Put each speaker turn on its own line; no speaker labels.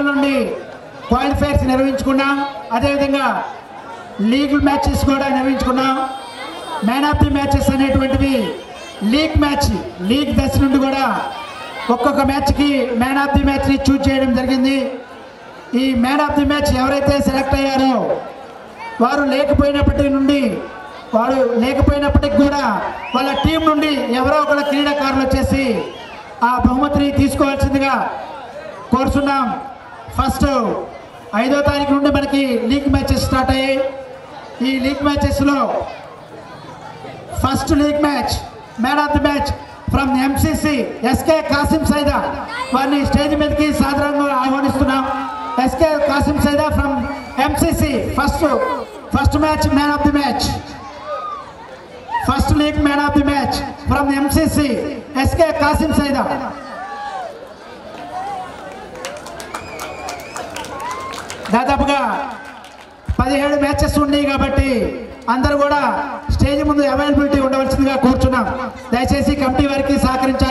రోజుల నుండి క్వాలిఫైర్స్ నిర్వహించుకున్నాం. అదేవిధంగా లీగ్ మ్యాచెస్ కూడా నిర్వహించుకున్నాం. మ్యాన్ ఆఫ్ ది మ్యాచెస్ అనేటువంటివి లీగ్ దశ నుండి కూడా ఒక్కొక్క మ్యాచ్కి మ్యాన్ ఆఫ్ ది మ్యాచ్ని చూజ్ చేయడం జరిగింది. ఈ మ్యాన్ ఆఫ్ ది మ్యాచ్ ఎవరైతే సెలెక్ట్ అయ్యారో వారు లేకపోయినప్పటికి కూడా వాళ్ళ టీం నుండి ఎవరో ఒకళ్ళ క్రీడాకారులు వచ్చేసి ఆ బహుమతిని తీసుకోవాల్సిందిగా కోరుతున్నాం. ఫస్ట్ 5వ తారీఖు నుండి మనకి లీగ్ మ్యాచెస్ స్టార్ట్ అయ్యాయి. ఈ లీగ్ మ్యాచెస్లో first league match man of the match from MCC SK Kasim Saida వారిని స్టేజ్ మీదకి సాధారణంగా ఆహ్వానిస్తున్నాం. SK Kasim Saida from MCC first match man of the match first league man of the match from MCC SK Kasim Saida. దాదాపుగా 17 matches ఉన్నాయి కాబట్టి అందరూ కూడా స్టేజ్ ముందు అవైలబిలిటీ ఉండవలసిందిగా కోరుచున్నాం. దయచేసి కమిటీ వారికి సహకరించాలి.